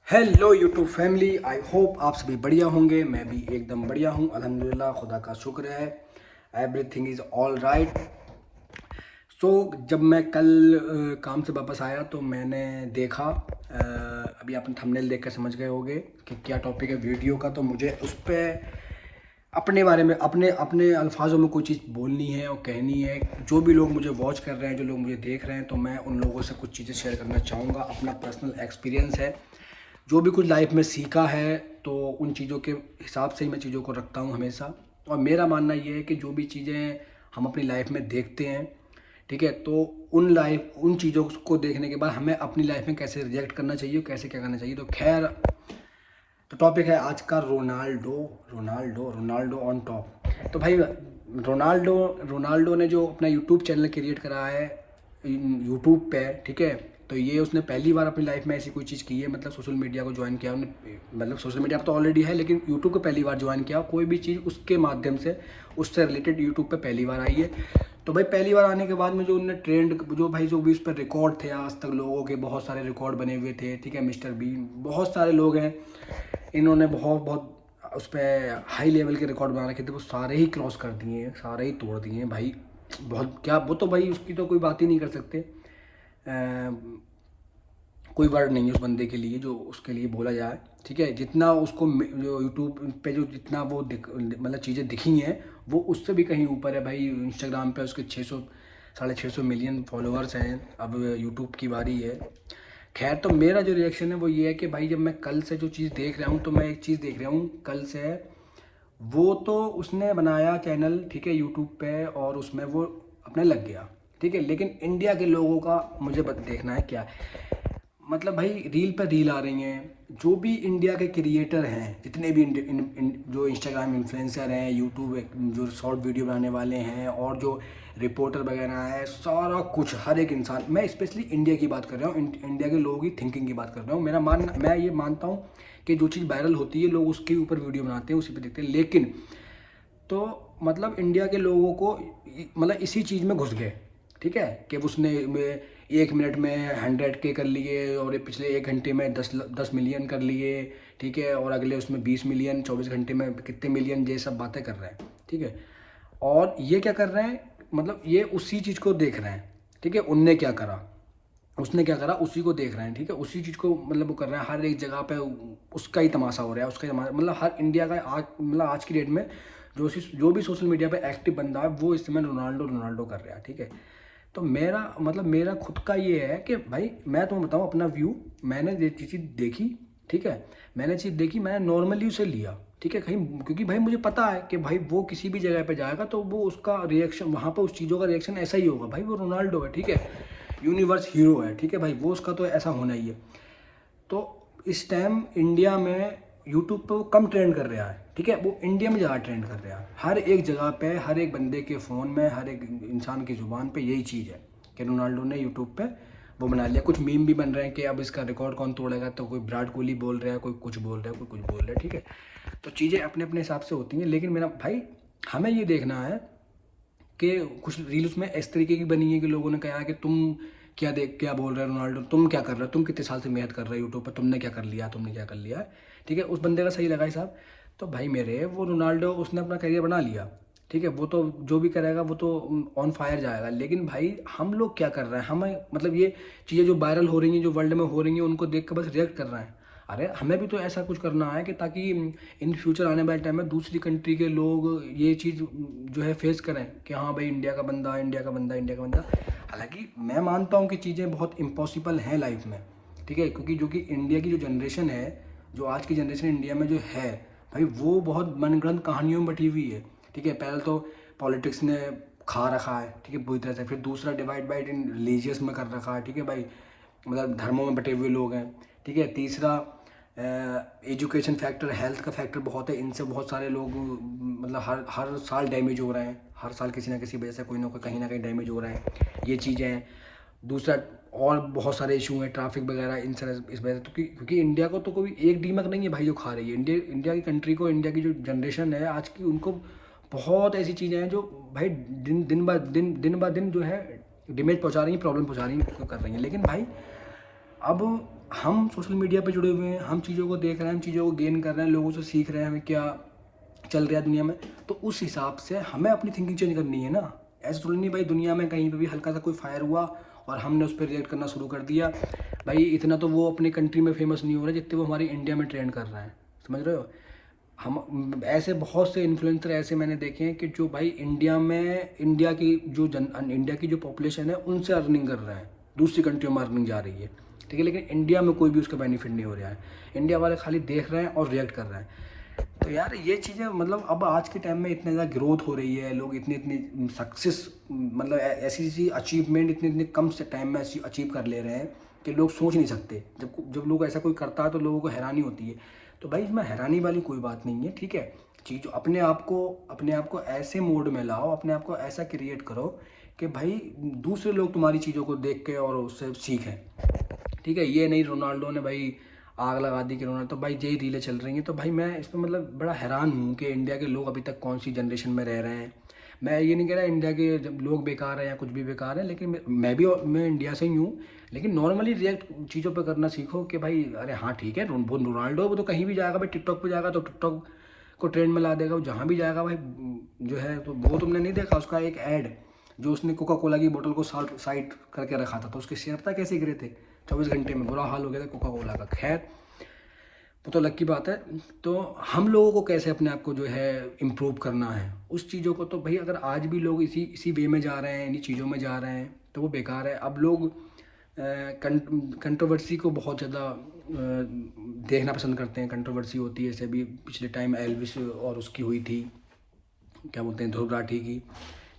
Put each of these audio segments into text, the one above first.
Hello YouTube family, I hope आप सभी बढ़िया होंगे। मैं भी एकदम बढ़िया हूँ, अल्हम्दुलिल्लाह, खुदा का शुक्र है। Everything is all right. So जब मैं कल काम से वापस आया तो मैंने देखा, अभी आपने थंबनेल देख कर समझ गए होंगे कि क्या टॉपिक है वीडियो का। तो मुझे उस पर अपने बारे में अपने अपने अल्फाजों में कोई चीज़ बोलनी है और कहनी है। जो भी लोग मुझे वॉच कर रहे हैं, जो लोग मुझे देख रहे हैं, तो मैं उन लोगों से कुछ चीज़ें शेयर करना चाहूँगा। अपना पर्सनल एक्सपीरियंस है, जो भी कुछ लाइफ में सीखा है, तो उन चीज़ों के हिसाब से ही मैं चीज़ों को रखता हूँ हमेशा। और मेरा मानना ये है कि जो भी चीज़ें हम अपनी लाइफ में देखते हैं, ठीक है, तो उन चीज़ों को देखने के बाद हमें अपनी लाइफ में कैसे रिएक्ट करना चाहिए, कैसे क्या करना चाहिए। तो खैर, तो टॉपिक है आज का Ronaldo. Ronaldo Ronaldo on top. तो भाई, रोनाल्डो रोनाल्डो ने जो अपना यूट्यूब चैनल क्रिएट करा है यूट्यूब पे, ठीक है, तो ये उसने पहली बार अपनी लाइफ में ऐसी कोई चीज़ की है। मतलब सोशल मीडिया को ज्वाइन किया उन्होंने, मतलब सोशल मीडिया पर तो ऑलरेडी है, लेकिन यूट्यूब को पहली बार ज्वाइन किया। कोई भी चीज़ उसके माध्यम से, उससे रिलेटेड यूट्यूब पे पहली बार आई है। तो भाई, पहली बार आने के बाद में जो उन्होंने ट्रेंड, जो भी उस पर रिकॉर्ड थे आज तक लोगों के, बहुत सारे रिकॉर्ड बने हुए थे, ठीक है। मिस्टर बीन, बहुत सारे लोग हैं, इन्होंने बहुत बहुत उस पर हाई लेवल के रिकॉर्ड बना रखे थे, वो सारे ही क्रॉस कर दिए हैं, सारे ही तोड़ दिए हैं भाई। बहुत क्या, वो तो भाई उसकी तो कोई बात ही नहीं कर सकते। कोई वर्ड नहीं है उस बंदे के लिए जो उसके लिए बोला जाए, ठीक है। जितना उसको जो यूट्यूब पे जो जितना वो मतलब चीज़ें दिखी हैं, वो उससे भी कहीं ऊपर है भाई। इंस्टाग्राम पे उसके 600 650 मिलियन फॉलोअर्स हैं। अब यूट्यूब की बारी है। खैर, तो मेरा जो रिएक्शन है वो ये है कि भाई, जब मैं कल से जो चीज़ देख रहा हूँ, तो मैं एक चीज़ देख रहा हूँ कल से। वो तो उसने बनाया चैनल, ठीक है, यूट्यूब पे, और उसमें वो अपने लग गया, ठीक है। लेकिन इंडिया के लोगों का मुझे देखना है क्या। मतलब भाई, रील पर रील आ रही हैं। जो भी इंडिया के क्रिएटर हैं, जितने भी जो इंस्टाग्राम इन्फ्लुएंसर हैं, यूट्यूब जो शॉर्ट वीडियो बनाने वाले हैं, और जो रिपोर्टर वगैरह है, सारा कुछ, हर एक इंसान, मैं स्पेशली इंडिया की बात कर रहा हूँ, इंडिया के लोगों की थिंकिंग की बात कर रहा हूँ। मैं ये मानता हूँ कि जो चीज़ वायरल होती है, लोग उसके ऊपर वीडियो बनाते हैं, उसी पर देखते हैं। लेकिन तो मतलब इंडिया के लोगों को मतलब इसी चीज़ में घुस गए, ठीक है, कि उसने 1 मिनट में 100K कर लिए, और ये पिछले 1 घंटे में 10 मिलियन कर लिए, ठीक है, और अगले उसमें 20 मिलियन, 24 घंटे में कितने मिलियन, ये सब बातें कर रहे हैं, ठीक है। और ये क्या कर रहे हैं, मतलब ये उसी चीज़ को देख रहे हैं, ठीक है। उनने क्या करा, उसने क्या करा, उसी को देख रहे हैं, ठीक है। उसी चीज़ को मतलब वो कर रहे हैं, हर एक जगह पे उसका ही तमाशा हो रहा है, उसका ही तमाशा। मतलब हर इंडिया का आज, मतलब आज की डेट में जो भी सोशल मीडिया पे एक्टिव बंदा है, वो इस समय रोनाल्डो रोनाल्डो कर रहा है, ठीक है। तो मेरा खुद का ये है कि भाई, मैं तुम्हें बताऊँ अपना व्यू। मैंने ये चीज़ देखी, ठीक है, मैंने चीज़ देखी, मैंने नॉर्मली उसे लिया, ठीक है, कहीं, क्योंकि भाई मुझे पता है कि भाई वो किसी भी जगह पे जाएगा तो वो उसका रिएक्शन वहाँ पर उस चीज़ों का रिएक्शन ऐसा ही होगा। भाई वो रोनाल्डो है, ठीक है, यूनिवर्स हीरो है, ठीक है भाई, वो उसका तो ऐसा होना ही है। तो इस टाइम इंडिया में यूट्यूब पे वो कम ट्रेंड कर रहा है, ठीक है, वो इंडिया में ज़्यादा ट्रेंड कर रहा है। हर एक जगह पे, हर एक बंदे के फ़ोन में, हर एक इंसान की ज़ुबान पे यही चीज़ है कि रोनाल्डो ने यूट्यूब पे वो बना लिया। कुछ मीम भी बन रहे हैं कि अब इसका रिकॉर्ड कौन तोड़ेगा, तो कोई विराट कोहली बोल रहा है, कोई कुछ बोल रहा है, कोई कुछ बोल रहा है, ठीक है। तो चीज़ें अपने अपने हिसाब से होती हैं। लेकिन मेरा भाई, हमें ये देखना है कि कुछ रील उसमें इस तरीके की बनी है कि लोगों ने कहा कि तुम क्या बोल रहे हो रोनाल्डो, तुम क्या कर रहे हो, तुम कितने साल से मेहनत कर रहे हो यूट्यूब पर, तुमने क्या कर लिया, तुमने क्या कर लिया, ठीक है। उस बंदे का सही लगा हिसाब। तो भाई मेरे, वो रोनाल्डो उसने अपना करियर बना लिया, ठीक है, वो तो जो भी करेगा वो तो ऑन फायर जाएगा। लेकिन भाई, हम लोग क्या कर रहे हैं, हमें मतलब ये चीज़ें जो वायरल हो रही हैं, जो वर्ल्ड में हो रही हैं, उनको देख कर बस रिएक्ट कर रहे हैं। अरे हमें भी तो ऐसा कुछ करना है कि ताकि इन फ्यूचर आने वाले टाइम में दूसरी कंट्री के लोग ये चीज़ जो है फेस करें कि हाँ भाई, इंडिया का बंदा, इंडिया का बंदा, इंडिया का बंदा। हालांकि मैं मानता हूँ कि चीज़ें बहुत इम्पॉसिबल हैं लाइफ में, ठीक है, क्योंकि जो कि इंडिया की जो जनरेशन है, जो आज की जनरेशन इंडिया में जो है भाई, वो बहुत मनगढ़ंत कहानियों में बटी हुई है, ठीक है। पहले तो पॉलिटिक्स ने खा रखा है, ठीक है, पूरी तरह से। फिर दूसरा, डिवाइड बाइड इन रिलीजियस में कर रखा है, ठीक है भाई, मतलब धर्मों में बटे हुए लोग हैं, ठीक है। तीसरा, एजुकेशन फैक्टर, हेल्थ का फैक्टर बहुत है। इनसे बहुत सारे लोग मतलब हर हर साल डैमेज हो रहे हैं, हर साल किसी ना किसी वजह से कोई ना कोई कहीं ना कहीं डैमेज हो रहा है, ये चीज़ें हैं। दूसरा, और बहुत सारे इशू हैं, ट्रैफिक वगैरह, इन सारे इस वजह से। तो क्योंकि इंडिया को तो कोई एक दीमक नहीं है भाई जो खा रही है। इंडिया की कंट्री को, इंडिया की जो जनरेशन है आज की, उनको बहुत ऐसी चीज़ें हैं जो भाई दिन ब दिन जो है डैमेज पहुंचा रही हैं, प्रॉब्लम पहुंचा रही हैं, कर रही हैं। लेकिन भाई, अब हम सोशल मीडिया पे जुड़े हुए हैं, हम चीज़ों को देख रहे हैं, हम चीज़ों को गेन कर रहे हैं, लोगों से सीख रहे हैं हमें क्या चल रहा है दुनिया में, तो उस हिसाब से हमें अपनी थिंकिंग चेंज करनी है ना। ऐसा थोड़ी नहीं भाई दुनिया में कहीं पे भी हल्का सा कोई फायर हुआ और हमने उस पर रिएक्ट करना शुरू कर दिया। भाई इतना तो वो अपनी कंट्री में फेमस नहीं हो रहा जितने वो हमारी इंडिया में ट्रेंड कर रहा है, समझ रहे हो। हम ऐसे बहुत से इन्फ्लुएंसर ऐसे मैंने देखे हैं कि जो भाई इंडिया की इंडिया की जो पॉपुलेशन है उनसे अर्निंग कर रहे हैं, दूसरी कंट्रियों में अर्निंग जा रही है, ठीक है, लेकिन इंडिया में कोई भी उसका बेनिफिट नहीं हो रहा है। इंडिया वाले खाली देख रहे हैं और रिएक्ट कर रहे हैं। तो यार ये चीज़ें मतलब अब आज के टाइम में इतनी ज़्यादा ग्रोथ हो रही है, लोग इतनी इतनी सक्सेस मतलब ऐसी ऐसी अचीवमेंट इतने इतने कम से टाइम में अचीव कर ले रहे हैं कि लोग सोच नहीं सकते। जब लोग ऐसा कोई करता है तो लोगों को हैरानी होती है। तो भाई इसमें हैरानी वाली कोई बात नहीं है, ठीक है। चीज़ अपने आप को ऐसे मोड में लाओ, अपने आप को ऐसा क्रिएट करो कि भाई दूसरे लोग तुम्हारी चीज़ों को देख के और उससे सीखें, ठीक है। ये नहीं रोनाल्डो ने भाई आग लगा दी कि रोनाल्डो, तो भाई यही रीलें चल रही हैं। तो भाई मैं इसमें मतलब बड़ा हैरान हूँ कि इंडिया के लोग अभी तक कौन सी जनरेशन में रह रहे हैं। मैं ये नहीं कह रहा इंडिया के जब लोग बेकार हैं या कुछ भी बेकार है, लेकिन मैं इंडिया से ही हूँ। लेकिन नॉर्मली रिएक्ट चीज़ों पर करना सीखो कि भाई अरे हाँ ठीक है, वो रोनाल्डो वो तो कहीं भी जाएगा भाई, टिकटॉक पर जाएगा तो टिकटॉक को ट्रेंड में ला देगा, वो जहाँ भी जाएगा भाई जो है। तो वो तुमने नहीं देखा उसका एक ऐड जो उसने कोका कोला की बोतल को साइड करके रखा था, तो उसके शेयर पता कैसे गिरे थे, 24 घंटे में बुरा हाल हो गया था कोका कोला का। खैर वो तो अलग की बात है। तो हम लोगों को कैसे अपने आप को जो है इम्प्रूव करना है उस चीज़ों को, तो भाई अगर आज भी लोग इसी वे में जा रहे हैं, इन्हीं चीज़ों में जा रहे हैं, तो वो बेकार है। अब लोग कंट्रोवर्सी को बहुत ज़्यादा देखना पसंद करते हैं। कंट्रोवर्सी होती है, जैसे अभी पिछले टाइम एल्विस और उसकी हुई थी, क्या बोलते हैं, ध्रुव राठी की,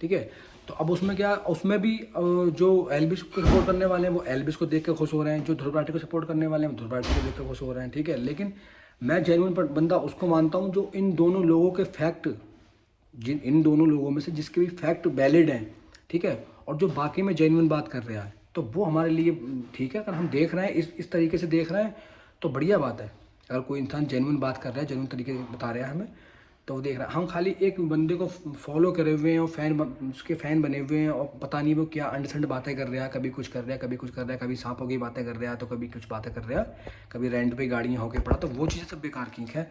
ठीक है। तो अब उसमें भी जो एल्विस को सपोर्ट करने वाले हैं वो एल्विस को देख कर खुश हो रहे हैं, जो ध्रुव राठी को सपोर्ट करने वाले हैं ध्रुव राठी को देख कर खुश हो रहे हैं, ठीक है। लेकिन मैं जेन्युइन बंदा उसको मानता हूँ जो इन दोनों लोगों के फैक्ट, इन दोनों लोगों में से जिसके भी फैक्ट वैलिड हैं, ठीक है, और जो बाकी में जेन्युइन बात कर रहा है, तो वो हमारे लिए ठीक है। अगर हम देख रहे हैं इस तरीके से देख रहे हैं तो बढ़िया बात है। अगर कोई इंसान जेन्युइन बात कर रहा है, जेन्युइन तरीके से बता रहा है हमें, तो वो देख रहा है। हम खाली एक बंदे को फॉलो करे हुए हैं और उसके फ़ैन बने हुए हैं, और पता नहीं वो क्या अंडसंड बातें कर रहा है, कभी कुछ कर रहा है, कभी कुछ कर रहा है, कभी सांपों की बातें कर रहा है, तो कभी कुछ बातें कर रहा है, कभी रेंट पे गाड़ियाँ होके पड़ा, तो वो चीज़ें सब बेकार की है।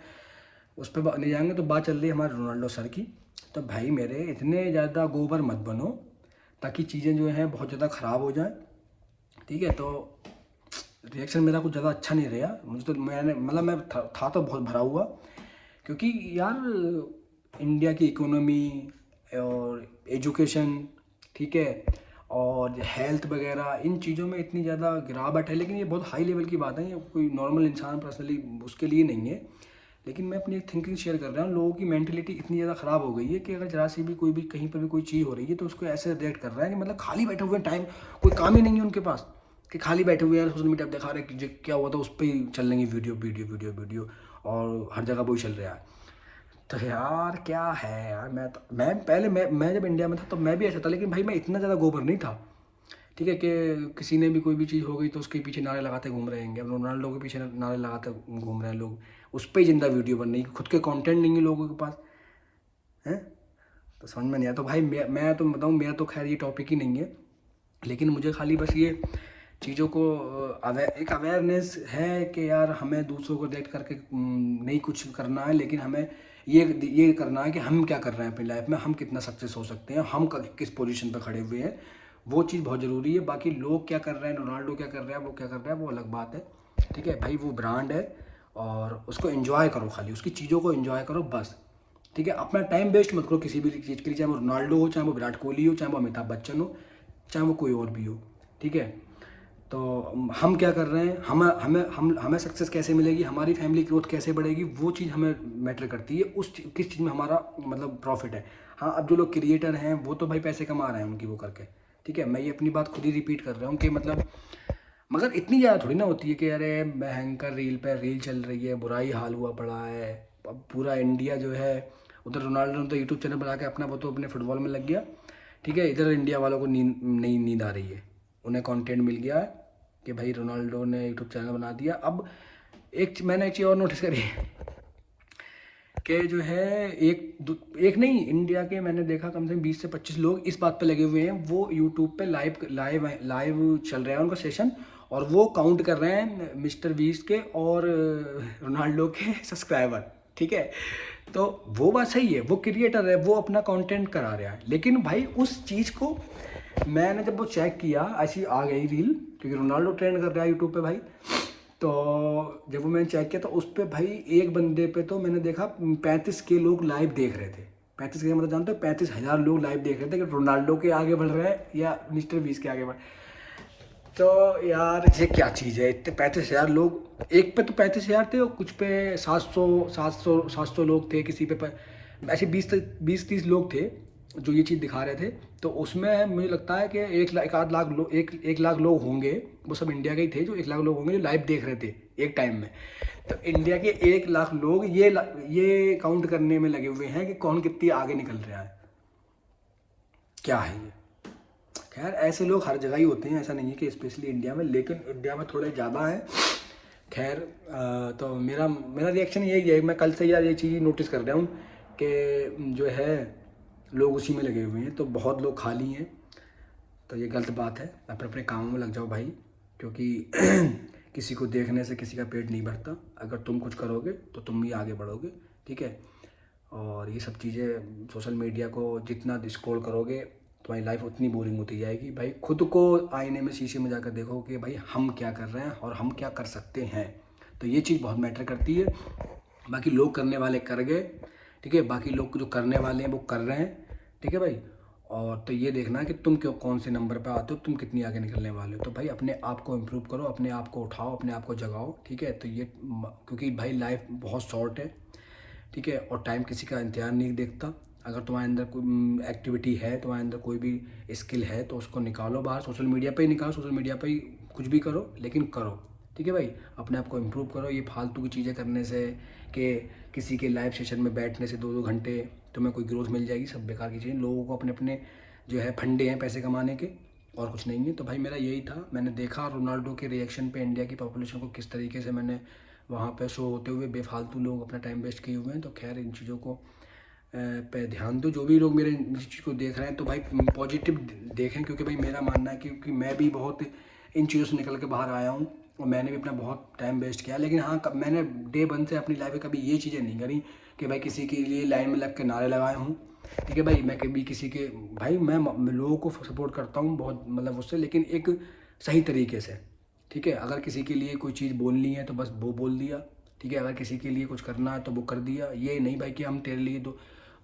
उस पर नहीं जाएंगे। तो बात चल रही है हमारे रोनाल्डो सर की। तो भाई मेरे इतने ज़्यादा गोबर मत बनो ताकि चीज़ें जो हैं बहुत ज़्यादा ख़राब हो जाएँ, ठीक है। तो रिएक्शन मेरा कुछ ज़्यादा अच्छा नहीं रहा मुझे, तो मैं था तो बहुत भरा हुआ, क्योंकि यार इंडिया की इकोनॉमी और एजुकेशन, ठीक है, और हेल्थ वगैरह इन चीज़ों में इतनी ज़्यादा गिरावट है। लेकिन ये बहुत हाई लेवल की बात है, ये कोई नॉर्मल इंसान पर्सनली उसके लिए नहीं है। लेकिन मैं अपनी थिंकिंग शेयर कर रहा हूँ। लोगों की मेंटलिटी इतनी ज़्यादा ख़राब हो गई है कि अगर जरा सी भी कोई भी कहीं पर भी कोई चीज़ हो रही है तो उसको ऐसे रिएक्ट कर रहा है कि मतलब खाली बैठे हुए टाइम, कोई काम ही नहीं है उनके पास, कि खाली बैठे हुए हैं सोशल मीडिया पर दिखा रहे हैं कि क्या हुआ था, उस पर ही चल रही वीडियो वीडियो वीडियो वीडियो, और हर जगह वही चल रहा है। तो यार क्या है यार, मैं पहले मैं जब इंडिया में था तो मैं भी ऐसा था, लेकिन भाई मैं इतना ज़्यादा गोबर नहीं था, ठीक है, कि किसी ने भी कोई भी चीज़ हो गई तो उसके पीछे नारे लगाते घूम रहे हैं। अब रोनाल्डो के पीछे नारे लगाते घूम रहे हैं लोग, उस पर ही जिंदा वीडियो बन रही है, खुद के कंटेंट नहीं है लोगों के पास, हैं। तो समझ में नहीं आया। तो भाई मैं तो बताऊँ, मेरा तो खैर ये टॉपिक ही नहीं है, लेकिन मुझे खाली बस ये चीज़ों को एक अवेयरनेस है कि यार हमें दूसरों को रिएक्ट करके नहीं कुछ करना है, लेकिन हमें ये करना है कि हम क्या कर रहे हैं अपनी लाइफ में, हम कितना सक्सेस हो सकते हैं, हम किस पोजीशन पर खड़े हुए हैं, वो चीज़ बहुत ज़रूरी है। बाकी लोग क्या कर रहे हैं, रोनाल्डो क्या कर रहा है, वो क्या कर रहा है, वो अलग बात है, ठीक है भाई। वो ब्रांड है और उसको एंजॉय करो, खाली उसकी चीज़ों को एंजॉय करो बस, ठीक है। अपना टाइम वेस्ट मत करो किसी भी चीज़ के लिए, चाहे वो रोनाल्डो हो, चाहे वो विराट कोहली हो, चाहे वो अमिताभ बच्चन हो, चाहे वो कोई और भी हो, ठीक है। तो हम क्या कर रहे हैं, हमें सक्सेस कैसे मिलेगी, हमारी फैमिली ग्रोथ कैसे बढ़ेगी, वो चीज़ हमें मैटर करती है, किस चीज़ में हमारा मतलब प्रॉफिट है। हाँ, अब जो लोग क्रिएटर हैं वो तो भाई पैसे कमा रहे हैं उनकी वो करके, ठीक है। मैं ये अपनी बात खुद ही रिपीट कर रहा हूँ कि मतलब, मगर इतनी ज़्यादा थोड़ी ना होती है कि अरे भयंकर रील पे रील चल रही है, बुरा ही हाल हुआ पड़ा है, अब पूरा इंडिया जो है, उधर रोनाल्डो ने तो यूट्यूब चैनल बना के अपना वो तो अपने फुटबॉल में लग गया, ठीक है। इधर इंडिया वालों को नींद आ रही है, उन्हें कंटेंट मिल गया है कि भाई रोनाल्डो ने यूट्यूब चैनल बना दिया। अब मैंने एक चीज़ और नोटिस करी कि जो है एक नहीं, इंडिया के मैंने देखा कम से कम 20 से 25 लोग इस बात पे लगे हुए हैं, वो यूट्यूब पे लाइव चल रहा है उनका सेशन, और वो काउंट कर रहे हैं मिस्टर बीस्ट के और रोनाल्डो के सब्सक्राइबर, ठीक है। तो वो बात सही है, वो क्रिएटर है, वो अपना कंटेंट करा रहा है, लेकिन भाई उस चीज़ को मैंने जब वो चेक किया, ऐसी आ गई रील, क्योंकि रोनाल्डो ट्रेंड कर रहा है यूट्यूब पे भाई। तो जब वो मैंने चेक किया तो उस पर भाई एक बंदे पे तो मैंने देखा 35K लोग लाइव देख रहे थे। 35K मतलब जानते हो, 35,000 लोग लाइव देख रहे थे कि रोनाल्डो के आगे बढ़ रहे हैं या मिस्टर बीस के आगे बढ़। तो यार ये क्या चीज़ है, इतने 35,000 लोग, एक पे तो 35,000 थे और कुछ पे 700 लोग थे, किसी पे ऐसे 20-30 लोग थे जो ये चीज़ दिखा रहे थे। तो उसमें मुझे लगता है कि 1 लाख लोग होंगे, वो सब इंडिया के ही थे, जो 1 लाख लोग होंगे जो लाइव देख रहे थे एक टाइम में। तो इंडिया के 1 लाख लोग ये काउंट करने में लगे हुए हैं कि कौन कितनी आगे निकल रहा है। क्या है ये? खैर ऐसे लोग हर जगह ही होते हैं, ऐसा नहीं है कि स्पेशली इंडिया में, लेकिन इंडिया में थोड़े ज़्यादा है। खैर तो मेरा रिएक्शन यही है, मैं कल से यार ये चीज़ नोटिस कर रहा हूँ कि जो है लोग उसी में लगे हुए हैं, तो बहुत लोग खाली हैं। तो ये गलत बात है, अपने अपने कामों में लग जाओ भाई, क्योंकि किसी को देखने से किसी का पेट नहीं भरता। अगर तुम कुछ करोगे तो तुम भी आगे बढ़ोगे, ठीक है। और ये सब चीज़ें, सोशल मीडिया को जितना स्क्रॉल करोगे तुम्हारी लाइफ उतनी बोरिंग होती जाएगी भाई। खुद को आईने में, शीशे में जाकर देखो कि भाई हम क्या कर रहे हैं और हम क्या कर सकते हैं। तो ये चीज़ बहुत मैटर करती है। बाकी लोग करने वाले कर गए, ठीक है, बाकी लोग जो करने वाले हैं वो कर रहे हैं, ठीक है भाई। और तो ये देखना है कि तुम क्यों कौन से नंबर पर आते हो, तुम कितनी आगे निकलने वाले हो। तो भाई अपने आप को इम्प्रूव करो, अपने आप को उठाओ, अपने आप को जगाओ, ठीक है। तो ये क्योंकि भाई लाइफ बहुत शॉर्ट है, ठीक है, और टाइम किसी का इंतजार नहीं देखता। अगर तुम्हारे अंदर कोई एक्टिविटी है, तुम्हारे अंदर कोई भी स्किल है, तो उसको निकालो बाहर, सोशल मीडिया पे ही निकालो, सोशल मीडिया पे ही कुछ भी करो, लेकिन करो, ठीक है भाई। अपने आप को इम्प्रूव करो। ये फालतू की चीज़ें करने से, कि किसी के लाइव सेशन में बैठने से 2-2 घंटे तुम्हें कोई ग्रोथ मिल जाएगी, सब बेकार की चीज़ें। लोगों को अपने अपने जो है फंडे हैं पैसे कमाने के, और कुछ नहीं है। तो भाई मेरा यही था, मैंने देखा रोनाल्डो के रिएक्शन पे इंडिया की पॉपुलेशन को किस तरीके से मैंने वहाँ पे शो होते हुए बेफालतू लोग अपना टाइम वेस्ट किए हुए हैं। तो खैर इन चीज़ों को पे ध्यान दो, जो भी लोग मेरे इस चीज़ को देख रहे हैं, तो भाई पॉजिटिव देखें, क्योंकि भाई मेरा मानना है क्योंकि मैं भी बहुत इन चीज़ों से निकल के बाहर आया हूँ और मैंने भी अपना बहुत टाइम वेस्ट किया। लेकिन हाँ, मैंने डे 1 से अपनी लाइफ में कभी ये चीज़ें नहीं करी कि भाई किसी के लिए लाइन में लग के नारे लगाए हूँ, ठीक है भाई। मैं कभी किसी के, भाई मैं लोगों को सपोर्ट करता हूँ बहुत, मतलब उससे, लेकिन एक सही तरीके से, ठीक है। अगर किसी के लिए कोई चीज़ बोलनी है तो बस वो बोल दिया, ठीक है। अगर किसी के लिए कुछ करना है तो वो कर दिया। ये नहीं भाई कि हम तेरे लिए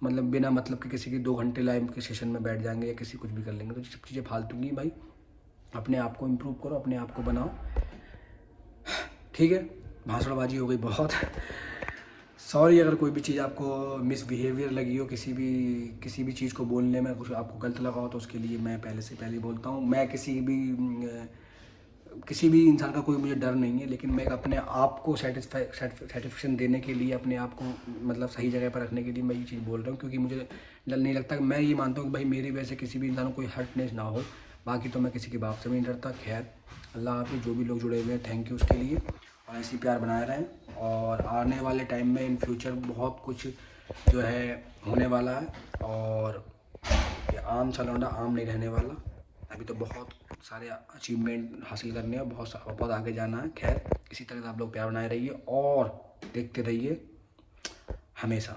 मतलब बिना मतलब कि किसी के 2 घंटे लाइव के सेशन में बैठ जाएंगे या किसी कुछ भी कर लेंगे। तो ये सब चीज़ें फालतू की भाई। अपने आप को इम्प्रूव करो, अपने आप को बनाओ, ठीक है। भाषणबाजी हो गई बहुत। सॉरी अगर कोई भी चीज़ आपको मिसबिहेवियर लगी हो, किसी भी चीज़ को बोलने में कुछ आपको गलत लगा हो, तो उसके लिए मैं पहले ही बोलता हूँ। मैं किसी भी इंसान का कोई मुझे डर नहीं है, लेकिन मैं अपने आप को सेटिस्फेक्शन देने के लिए, अपने आप को मतलब सही जगह पर रखने के लिए मैं ये चीज़ बोल रहा हूँ। क्योंकि मुझे डर नहीं लगता, मैं ये मानता हूँ कि भाई मेरी वजह से किसी भी इंसान को कोई हर्टनेस ना हो। बाकी तो मैं किसी की बात से भी नहीं डरता। खैर अल्लाह हाफिज़, जो भी लोग जुड़े हुए हैं थैंक यू उसके लिए, और ऐसे ही प्यार बनाए रहें। और आने वाले टाइम में इन फ्यूचर बहुत कुछ जो है होने वाला है, और ये आम सा लौंडा आम नहीं रहने वाला। अभी तो बहुत सारे अचीवमेंट हासिल करने हैं, बहुत आगे जाना है। खैर इसी तरह से आप लोग प्यार बनाए रहिए और देखते रहिए हमेशा।